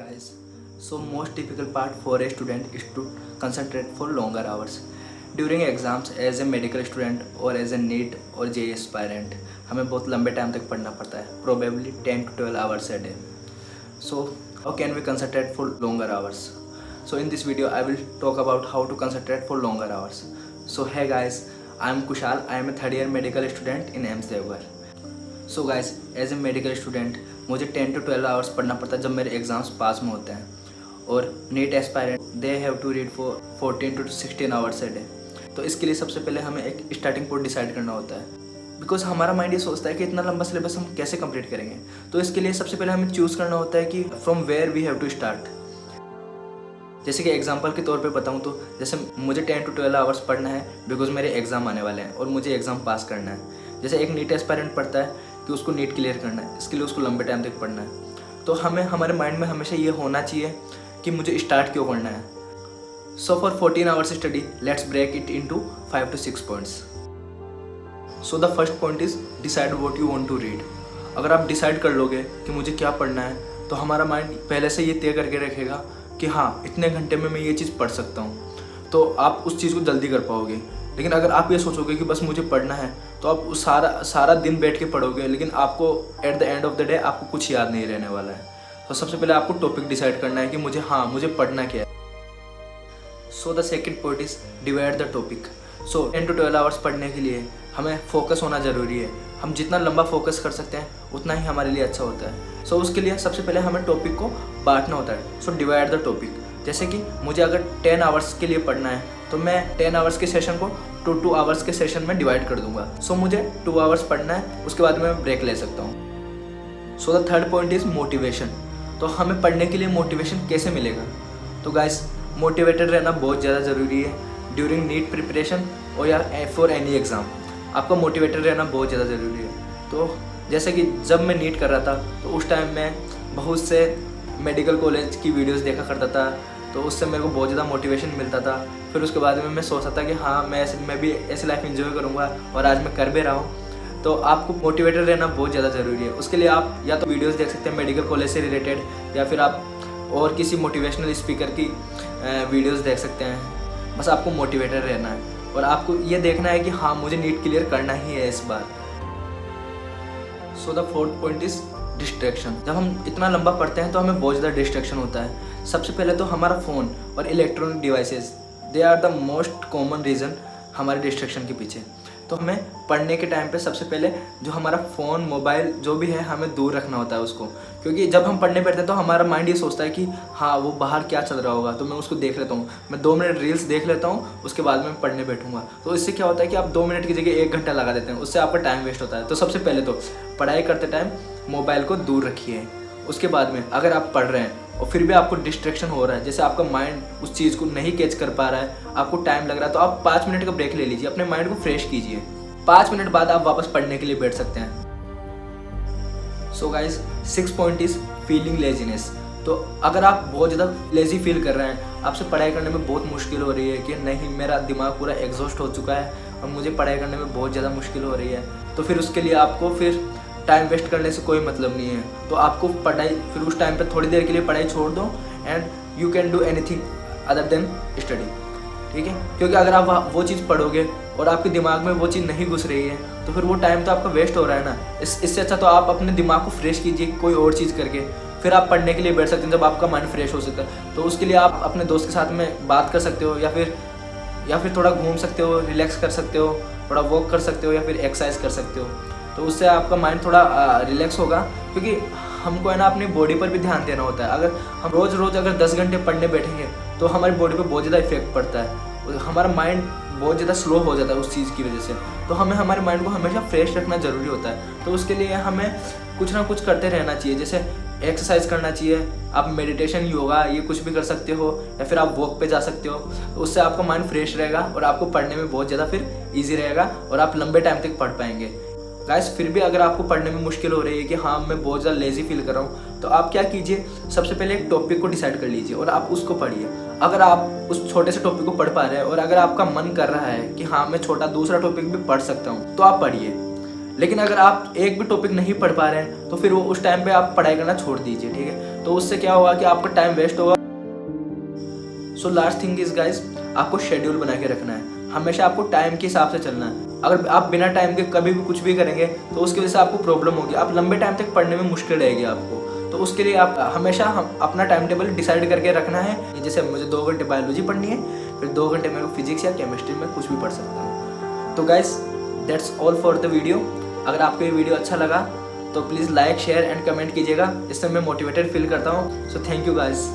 guys. So most difficult part for a student is to concentrate for longer hours. During exams as a medical student or as a NEET or JEE aspirant हमें बहुत लंबे time तक पढ़ना पड़ता है, probably 10 to 12 hours a day. So how can we concentrate for longer hours? So in this video I will talk about how to concentrate for longer hours. So hey guys, I am Kushal. I am a third year medical student in AIIMS Deoghar. So guys, as a medical student मुझे 10 to 12 hours पढ़ना पड़ता है जब मेरे exams पास में होते हैं, और NEET aspirant they have to read for 14 to 16 hours a day. तो इसके लिए सबसे पहले हमें एक स्टार्टिंग पॉइंट डिसाइड करना होता है, बिकॉज हमारा माइंड ये सोचता है कि इतना लंबा सिलेबस हम कैसे कंप्लीट करेंगे. तो इसके लिए सबसे पहले हमें चूज़ करना होता है कि from where we have to start. जैसे कि एग्जांपल के तौर पे बताऊं तो जैसे मुझे 10 to 12 आवर्स पढ़ना है बिकॉज मेरे एग्ज़ाम आने वाले हैं और मुझे एग्ज़ाम पास करना है. जैसे एक नीट एस्पायरेंट पढ़ता है कि उसको नीट क्लियर करना है, इसके लिए उसको लंबे टाइम तक पढ़ना है. तो हमें हमारे माइंड में हमेशा ये होना चाहिए कि मुझे स्टार्ट क्यों करना है. So for 14 hours study let's break it into 5 to 6 points. So the first point is decide what you want to read. अगर आप डिसाइड कर लोगे कि मुझे क्या पढ़ना है तो हमारा माइंड पहले से ये तय करके रखेगा कि हाँ, इतने घंटे में मैं ये चीज़ पढ़ सकता हूँ, तो आप उस चीज़ को जल्दी कर पाओगे. लेकिन अगर आप ये सोचोगे कि बस मुझे पढ़ना है तो आप उस सारा दिन बैठ के पढ़ोगे, लेकिन आपको at the end of the day आपको कुछ याद नहीं रहने वाला है. तो सबसे पहले आपको टॉपिक डिसाइड करना है कि मुझे पढ़ना क्या है. So the second point is divide the topic. So 10 to 12 hours पढ़ने के लिए हमें फोकस होना ज़रूरी है. हम जितना लंबा फोकस कर सकते हैं उतना ही हमारे लिए अच्छा होता है. सो उसके लिए सबसे पहले हमें टॉपिक को बांटना होता है. So divide the topic. जैसे कि मुझे अगर 10 आवर्स के लिए पढ़ना है तो मैं 10 आवर्स के सेशन को 2 आवर्स के सेशन में डिवाइड कर दूंगा. सो मुझे 2 आवर्स पढ़ना है, उसके बाद मैं ब्रेक ले सकता हूँ. So the third point is motivation. तो हमें पढ़ने के लिए मोटिवेशन कैसे मिलेगा? तो गाइस, मोटिवेटेड रहना बहुत ज़्यादा ज़रूरी है ड्यूरिंग नीट प्रिपरेशन और या फॉर एनी एग्ज़ाम. आपका मोटिवेटेड रहना बहुत ज़्यादा ज़रूरी है. तो जैसे कि जब मैं नीट कर रहा था तो उस टाइम मैं बहुत से मेडिकल कॉलेज की वीडियोस देखा करता था, तो उससे मेरे को बहुत ज़्यादा मोटिवेशन मिलता था. फिर उसके बाद में मैं सोचता था कि हाँ, मैं भी ऐसी लाइफ एंजॉय करूँगा, और आज मैं कर भी रहा हूँ. तो आपको मोटिवेटेड रहना बहुत ज़्यादा ज़रूरी है. उसके लिए आप या तो वीडियोस देख सकते हैं मेडिकल कॉलेज से रिलेटेड, या फिर आप और किसी मोटिवेशनल स्पीकर की वीडियोस देख सकते हैं. बस आपको मोटिवेटेड रहना है और आपको ये देखना है कि हाँ, मुझे नीट क्लियर करना ही है इस बार. So the fourth point is distraction. जब हम इतना लंबा पढ़ते हैं तो हमें बहुत ज़्यादा डिस्ट्रैक्शन होता है. सबसे पहले तो हमारा फ़ोन और electronic devices, they are the most common reason हमारे डिस्ट्रैक्शन के पीछे. तो हमें पढ़ने के टाइम पे सबसे पहले जो हमारा फ़ोन, मोबाइल जो भी है, हमें दूर रखना होता है उसको. क्योंकि जब हम पढ़ने बैठते हैं तो हमारा माइंड ये सोचता है कि हाँ, वो बाहर क्या चल रहा होगा, तो मैं उसको देख लेता हूँ, मैं 2 मिनट रील्स देख लेता हूँ, उसके बाद में पढ़ने बैठूँगा. तो इससे क्या होता है कि आप 2 मिनट की जगह 1 घंटा लगा देते हैं, उससे आपका टाइम वेस्ट होता है. तो सबसे पहले तो पढ़ाई करते टाइम मोबाइल को दूर रखिए. उसके बाद में अगर आप पढ़ रहे हैं और फिर भी आपको डिस्ट्रैक्शन हो रहा है, जैसे आपका माइंड उस चीज़ को नहीं कैच कर पा रहा है, आपको टाइम लग रहा है, तो आप 5 मिनट का ब्रेक ले लीजिए, अपने माइंड को फ्रेश कीजिए. 5 मिनट बाद आप वापस पढ़ने के लिए बैठ सकते हैं. So guys, 6 point is feeling laziness. तो अगर आप बहुत ज़्यादा लेजी फील कर रहे हैं, आपसे पढ़ाई करने में बहुत मुश्किल हो रही है कि नहीं, मेरा दिमाग पूरा एग्जॉस्ट हो चुका है और मुझे पढ़ाई करने में बहुत ज़्यादा मुश्किल हो रही है, तो फिर उसके लिए आपको फिर टाइम वेस्ट करने से कोई मतलब नहीं है. तो आपको पढ़ाई फिर उस टाइम पे थोड़ी देर के लिए पढ़ाई छोड़ दो and you can do anything other than study. ठीक है? क्योंकि अगर आप वो चीज़ पढ़ोगे और आपके दिमाग में वो चीज़ नहीं घुस रही है तो फिर वो टाइम तो आपका वेस्ट हो रहा है ना. इससे अच्छा तो आप अपने दिमाग को फ्रेश कीजिए कोई और चीज़ करके, फिर आप पढ़ने के लिए बैठ सकते हैं जब आपका माइंड फ्रेश हो सकता है. तो उसके लिए आप अपने दोस्त के साथ में बात कर सकते हो, या फिर थोड़ा घूम सकते हो, रिलैक्स कर सकते हो, थोड़ा वॉक कर सकते हो, या फिर एक्सरसाइज कर सकते हो. तो उससे आपका माइंड थोड़ा रिलैक्स होगा. क्योंकि हमको है ना अपनी बॉडी पर भी ध्यान देना होता है. अगर हम रोज़ अगर 10 घंटे पढ़ने बैठेंगे तो हमारी बॉडी पर बहुत ज़्यादा इफेक्ट पड़ता है, हमारा माइंड बहुत ज़्यादा स्लो हो जाता है उस चीज़ की वजह से. तो हमें हमारे माइंड को हमेशा फ्रेश रखना ज़रूरी होता है. तो उसके लिए हमें कुछ ना कुछ करते रहना चाहिए. जैसे एक्सरसाइज करना चाहिए, आप मेडिटेशन, योगा, ये कुछ भी कर सकते हो, या फिर आप वॉक पे जा सकते हो. तो उससे आपका माइंड फ्रेश रहेगा और आपको पढ़ने में बहुत ज़्यादा फिर ईजी रहेगा और आप लंबे टाइम तक पढ़ पाएंगे. गाइस, फिर भी अगर आपको पढ़ने में मुश्किल हो रही है कि हाँ, मैं बहुत ज़्यादा लेजी फील कर रहा हूँ, तो आप क्या कीजिए, सबसे पहले एक टॉपिक को डिसाइड कर लीजिए और आप उसको पढ़िए. अगर आप उस छोटे से टॉपिक को पढ़ पा रहे हैं और अगर आपका मन कर रहा है कि हाँ, मैं छोटा दूसरा टॉपिक भी पढ़ सकता हूँ, तो आप पढ़िए. लेकिन अगर आप एक भी टॉपिक नहीं पढ़ पा रहे हैं तो फिर वो उस टाइम पे आप पढ़ाई करना छोड़ दीजिए, ठीक है। तो उससे क्या होगा कि आपका टाइम वेस्ट होगा। So last thing is guys, आपको शेड्यूल बना के रखना है। हमेशा आपको टाइम के हिसाब से चलना है। अगर आप बिना टाइम के कभी भी कुछ भी करेंगे तो उसकी वजह से आपको प्रॉब्लम होगी, आप लंबे टाइम तक पढ़ने में मुश्किल रहेगी आपको। तो उसके लिए आप हमेशा अपना टाइम टेबल डिसाइड करके रखना है। जैसे मुझे 2 घंटे बायोलॉजी पढ़नी है, फिर 2 घंटे मेरे को फिजिक्स या केमिस्ट्री में कुछ भी पढ़ सकता हूँ। तो guys that's all for the video. अगर आपको ये वीडियो अच्छा लगा तो please like share and comment कीजिएगा, इससे मैं मोटिवेटेड फील करता हूँ। So thank you guys.